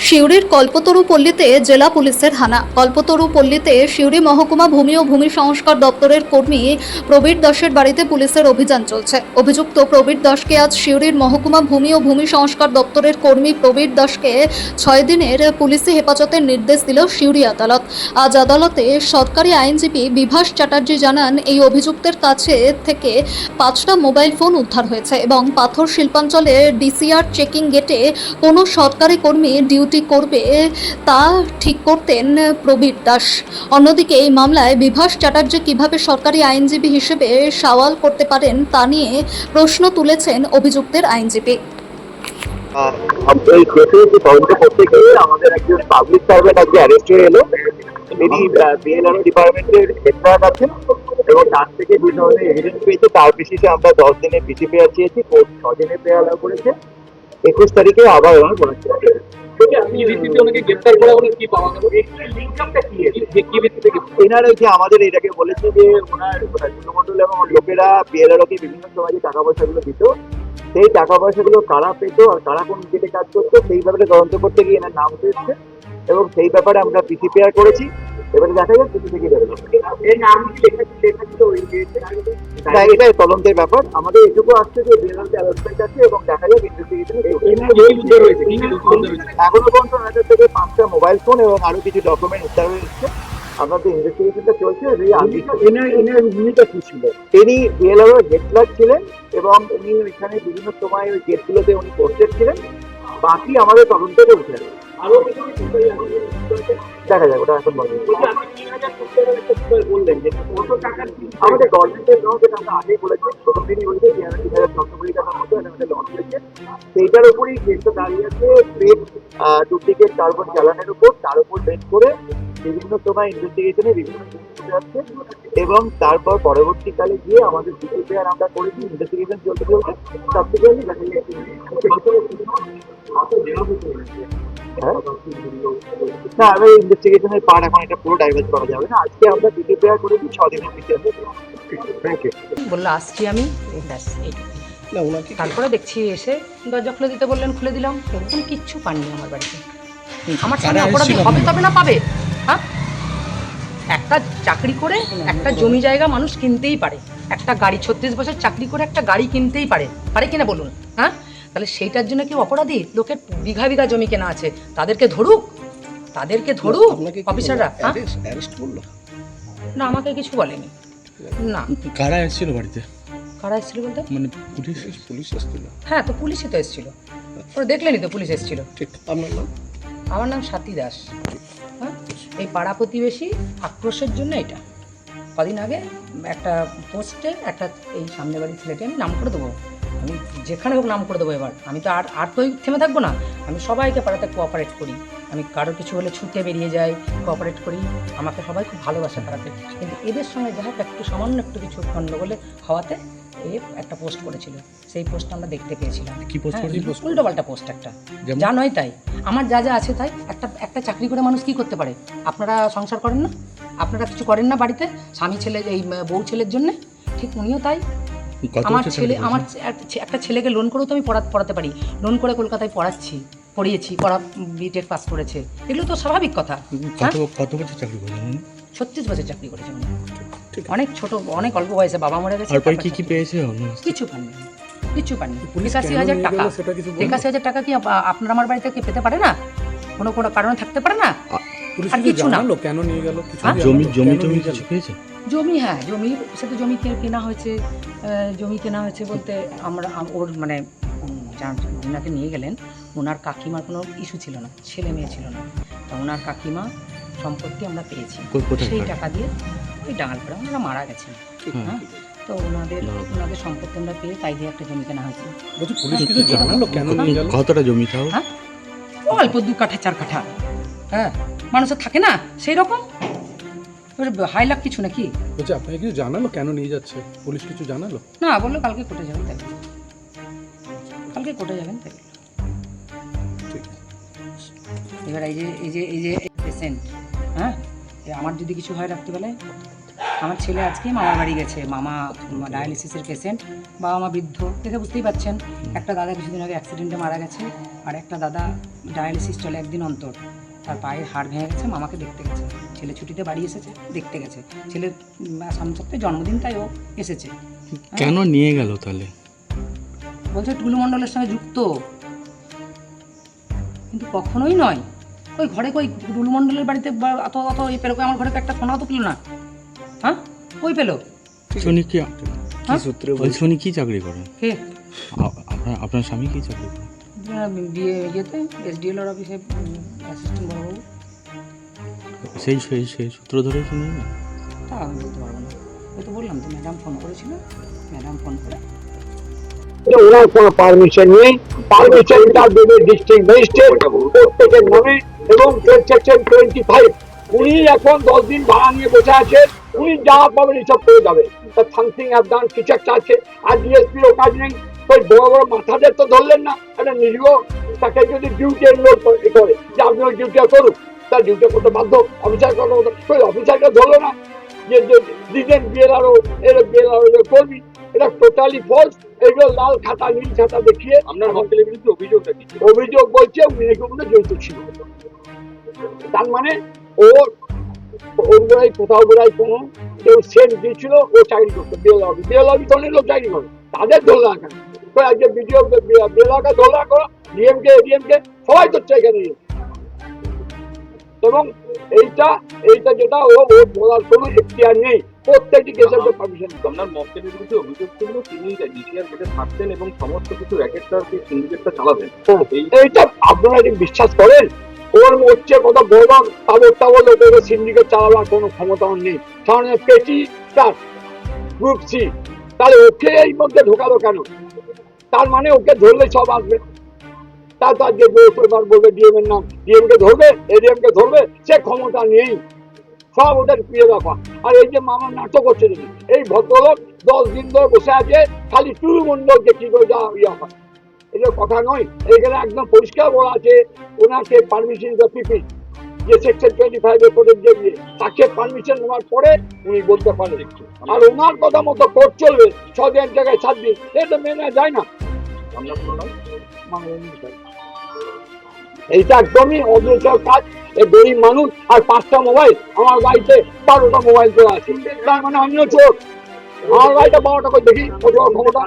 সিউড়ির কল্পতরু পল্লীতে জেলা পুলিশের হানা। কল্পতরু পল্লীতে সিউড়ি মহকুমা ভূমি ও ভূমি সংস্কার দপ্তরের কর্মী প্রবীর দাসের বাড়িতে পুলিশের অভিযান চলছে। অভিযুক্ত প্রবীর দাসকে আজ সিউড়ির মহকুমা ভূমি ও ভূমি সংস্কার দপ্তরের কর্মী প্রবীর দাসকে 6 দিনের পুলিশি হেফাজতের নির্দেশ দিল সিউড়ি আদালত। আজ আদালতে সরকারি আইনজীবী বিভাস চ্যাটার্জি জানান, এই অভিযুক্তের কাছে থেকে 5টা মোবাইল ফোন উদ্ধার হয়েছে এবং পাথর শিল্পাঞ্চলে ডিসিআর চেকিং গেটে কোনো সরকারি কর্মী ডিউটি করবে তা ঠিক করতেন প্রবীর দাস। অন্যদিকে এই মামলায় বিভাস চ্যাটার্জি কিভাবে সরকারি আইনজীবী হিসেবে সওয়াল করতে পারেন তা নিয়ে প্রশ্ন তুলেছেন অভিযুক্তের আইনজীবী। এই কেসে তদন্ত করতে গিয়ে আমাদের একজন পাবলিক সার্ভেন্ট আজকে অ্যারেস্ট হয়ে এলো। তিনি বিএলআরও ডিপার্টমেন্টের হেডকোয়ার্টার আছেন এবং তার থেকে যে ধরনের এভিডেন্স পেয়েছে তার বেসিসে আমরা 10 দিনের পিসি পেয়ার চেয়েছি, কোর্ট 6 দিনের পেয়ার অ্যালাউ করেছে। 21 তারিখে আবার ওনার বলেছে এনারা যে আমাদের এটাকে বলেছে যে ওনার মন্ডল এবং লোকেরা বিএলআরও কে বিভিন্ন সময় যে টাকা পয়সাগুলো দিত, সেই টাকা পয়সাগুলো কারা পেতো আর কারা কোন গেটে কাজ করতো সেই ব্যাপারে তদন্ত করতে গিয়ে এনার নাম উঠেছে এবং সেই ব্যাপারে আমরা পিসি পেয়ার করেছি। এবারে দেখা যাক পিসি থেকে বেরোলো। এটাই তদন্তের ব্যাপার। আমাদের এটুকু আসছে যে বিএলআরও অ্যারেস্টমেন্ট আছে এবং দেখা যাক ইনভেস্টিগেশনে এখনো পর্যন্ত ওনাদের থেকে 5টা মোবাইল ফোন এবং আরো কিছু ডকুমেন্ট উদ্ধার হয়েছে। আমাদের ইনভেস্টিগেশনটা চলছে। এনার ভূমিকা কি ছিল? তিনি বিএলআরও হেড ক্লার্ক ছিলেন এবং উনি এখানে বিভিন্ন সময় ওই গেটগুলোতে উনি পোস্টেড ছিলেন। বাকি আমাদের তদন্তে উঠে দেখা যাক, ওটা এখন বলবেন। আমাদের গভর্নমেন্টের লস, যেটা আমরা আগেই বলেছি, প্রথম দিনই বলেছি 3,000 কোটি টাকার মতো আমাদের লস হয়েছে। সেইটার উপরই কেসটা দাঁড়িয়ে আছে, ফেক ডুপ্লিকেট কার্বন চালানের উপর। তার উপর বেস করে বিভিন্ন সময় ইনভেস্টিগেশনে বিভিন্ন জিনিস যাচ্ছে এবং তারপর পরবর্তীকালে গিয়ে আমাদের পিসি পেয়ার আমরা করেছি। ইনভেস্টিগেশন চলতে চলতে সাবসিকুয়েন্টলি দেখা যাচ্ছে না, আমি ইনভেস্টিগেশনের পার্ট এখন এটা পুরো ডাইভার্ট করা যাবে না। আজকে আমরা পিসি পেয়ার করেছি, 6 দিনের পিসি আছে। Thank you. বললো আসছি আমি, তারপরে দেখছি এসে দরজা খুলে দিতে বললেন, খুলে দিলাম। এরকম কিচ্ছু পাননি আমার বাড়িতে। আমার সামনে অপরাধী হবে তবে না পাবে। হ্যাঁ, একটা চাকরি করে একটা জমি জায়গা মানুষ কিনতেই পারে, একটা গাড়ি 36 বছর চাকরি করে একটা গাড়ি কিনতেই পারে, পারে কিনা বলুন? হ্যাঁ, তাহলে সেইটার জন্য কি অপরাধী? লোকের বিঘা বিঘা জমি কেনা আছে, তাদেরকে ধরুক, তাদেরকে ধরুক অফিসাররা। না, আমাকে কিছু বলেনি। না, কারা এসেছিল বাড়িতে? কারা এসেছিল বলতে মানে পুলিশ এসেছিল? হ্যাঁ, তো পুলিশই তো এসেছিল। ওরা দেখলেনি তো পুলিশ এসেছিল। ঠিক। আপনার নাম? আমার নাম স্বাতী দাস। হ্যাঁ, এই পাড়া প্রতিবেশী আক্রোশের জন্য এটা কদিন আগে একটা পোস্টে একটা এই সামনে বাড়ির ছেলেটি আমি নাম করে দেবো, আমি যেখানে হোক নাম করে দেবো। এবার আমি তো আর তো থেমে থাকবো না। আমি সবাইকে পাড়াতে কোঅপারেট করি, আমি কারোর কিছু হলে ছুটে বেরিয়ে যাই, কোঅপারেট করি। আমাকে সবাই খুব ভালোবাসে পাড়াতে, কিন্তু এদের সঙ্গে যা হোক একটু সামান্য একটু কিছু গণ্ডগোলে হওয়াতে এ একটা পোস্ট করেছিল। সেই পোস্টটা আমরা দেখতে পেয়েছিলাম। কি পোস্ট করেছিল? উল্টো পাল্টা পোস্ট একটা, যা নয় তাই। আমার যা যা আছে তাই। একটা চাকরি করে মানুষ কি করতে পারে? আপনারা সংসার করেন না? আপনারা কিছু করেন না বাড়িতে স্বামী ছেলে এই বউ ছেলের জন্য? ঠিক উনিও তাই। আমার ছেলে, আমার একটা ছেলেকে লোন করেও তো আমি পড়াতে পারি। লোন করে কলকাতায় পড়িয়েছি, বিটেক পাস করেছে। এগুলো তো স্বাভাবিক কথা। কত বছর চাকরি করেছেন? 36 বছর চাকরি করেছে। অনেক ছোট, অনেক অল্প বয়সে বাবা মরে গেছে। কি পেয়েছে? কিছু পাননি, কিছু পাননি। 81,000 টাকা, 81,000 টাকা কি আপনার আমার বাড়িতে কি পেতে পারে না? কোনো কারণে থাকতে পারে না? আর কিছু না। কেন নিয়ে গেল? জমি কিছু পেয়েছে? জমি, হ্যাঁ, জমির সাথে জমি কেনা হয়েছে। জমি কেনা হয়েছে বলতে আমরা ওর মানে ওনাকে নিয়ে গেলেন। ওনার কাকিমার কোনো ইস্যু ছিল না, ছেলে মেয়ে ছিল না। তা ওনার কাকিমা সম্পত্তি আমরা পেয়েছি সেই টাকা দিয়ে। ওই ডাঙালপাড়া ওনারা মারা গেছেন। হ্যাঁ, তো ওনাদের সম্পত্তি আমরা পেয়ে তাই দিয়ে একটা জমি কেনা হয়েছে। কতটা জমি তাও? হ্যাঁ, অল্প 2 কাঠা 4 কাঠা। হ্যাঁ, মানুষের থাকে না সেই রকম হাই লাখ কিছু নাকি। বলছি আপনাকে কিছু জানালো কেন নিয়ে যাচ্ছে? পুলিশ কিছু জানালো না? বললো কালকে কোর্টে যাবেন, তাই কালকে কোর্টে যাবেন তাই। এবার এই যে পেশেন্ট, হ্যাঁ, আমার যদি কিছু হয় রাত্রিবেলায় আমার ছেলে আজকেই মামার বাড়ি গেছে, মামা ডায়ালিসিসের পেশেন্ট, বাবা মা বৃদ্ধ, দেখে বুঝতেই পাচ্ছেন। একটা দাদা কিছুদিন আগে অ্যাক্সিডেন্টে মারা গেছে, আর একটা দাদা ডায়ালিসিস চলে একদিন অন্তর, তার পায়ের হাড় ভেঙে গেছে, মামাকে দেখতে গেছে। ছেলে ছুটিতে বাড়ি এসেছে, দেখতে গেছে। ছেলের সামনে সপ্তাহে জন্মদিন, তাই ও এসেছে। কেন নিয়ে গেল তাহলে? বলছে টুলু মণ্ডলের সঙ্গে যুক্ত, কিন্তু কখনোই নয়। ওই ঘরে কই টুলু মণ্ডলের বাড়িতে অত অত এই পেলো, আমার ঘরে একটা সোনাও তো পেলো না। হ্যাঁ, কই পেলো? উনি কি হ্যাঁ? বলছি উনি কি চাকরি করেন? কে? আপনার স্বামী কি চাকরি করেন? ইয়েতে SDLR অফিসে অ্যাসিস্ট্যান্ট বড়বাবু। সেই সেই সেই সূত্র ধরে কি নিয়ে গেল? তা আমি বলতে পারবো না। ওই তো বললাম তো, ম্যাডাম ফোন করেছিল, ম্যাডাম ফোন করে ওনার কোনো পারমিশন নেই, পারমিশনটা দেবে ডিস্ট্রিক্ট ম্যাজিস্ট্রেট প্রত্যেকের নামে এবং সেকশন 25। উনি এখন 10 দিন ভাড়া নিয়ে বসে আছে, উনি যা পাবেন এসব করে যাবে। সামথিং হ্যাভ ডান, কিছু একটা আছে। আর ডিএসপিরও কাজ নেই, ওই বড় বড় মাথাদের তো ধরলেন না। একটা নিজেও তাকে যদি ডিউটি এনরোল করে যে আপনি ওই ডিউটিটা করুন, তার ডিউটি করতে বাধ্য। অফিসার কথা ওই অফিসারকে ধরলো না যে দিলেন বিএলআরও এর বিএলআরও কর্মী, এটা টোটালি ফলস। এগুলো লাল খাতা নীল খাতা দেখিয়ে আপনার মন্ত্রীর বিরুদ্ধে অভিযোগটা কি? অভিযোগ বলছে উনি এগুলো জড়িত ছিল। তার মানে ওর বোধহয় কোথাও বোধহয় কোনো কেউ সেন্ট দিয়েছিল, ও চাকরি করতো বিএলআরবি তো অনেক লোক চাকরি করে, তাদের ধরলা কেন? তো আজকে বিডিও বিএলআরকে ধরলা করো, ডিএমকে এডিএমকে সবাই তো এখানে। এবং এইটা যেটা ও বলার কোনো এখতিয়ার নেই, প্রত্যেকটি কেসের পারমিশন। আপনার মক্কেলের বিরুদ্ধে অভিযোগ ছিল তিনি ডিসিআর গেটে থাকতেন এবং সমস্ত কিছু র্যাকেটটা সিন্ডিকেটটা চালাতেন। এইটা আপনারা কি বিশ্বাস করেন? ওর হচ্ছে কত বড় তাবর লোকের সিন্ডিকেট চালাবার কোনো ক্ষমতা নেই। কারণ পেটি তার গ্রুপ সি, তাহলে ওকে এই মধ্যে ঢোকালো কেন? তার মানে ওকে ধরলে সব আসবে। তার যে বলবে ডিএম এর নাম, ডিএম কে ধরবে, এডিএম কে ধরবে, সে ক্ষমতা নেই। সব ওদের প্রিয় ব্যাপার। আর এই যে মামার নাটক হচ্ছে দেখি, এই ভদ্রলোক 10 দিন ধরে বসে আছে, খালি টুলু মণ্ডলকে কি করে যা ইয়ে হয়, এটা কথা নয়। এখানে একদম পরিষ্কার বলা আছে ওনাকে পারমিশন পিপি যে সেকশন 25 এর কোডের যে তাকে পারমিশন নেওয়ার পরে উনি বলতে পারেন। আর ওনার কথা মতো কোর্ট চলবে 6 দিন জায়গায় 7 দিন, এটা মেনে যায় না। আপনার কোনো নাম? এইটা একদমই অদৃশ্যের কাজ। এই গরিব মানুষ আর 5টা মোবাইল, আমার বাড়িতে 12টা মোবাইল তো আছে, তার মানে আমিও চোর। আমার বাড়িতে 12টা করে দেখি কত ক্ষমতা।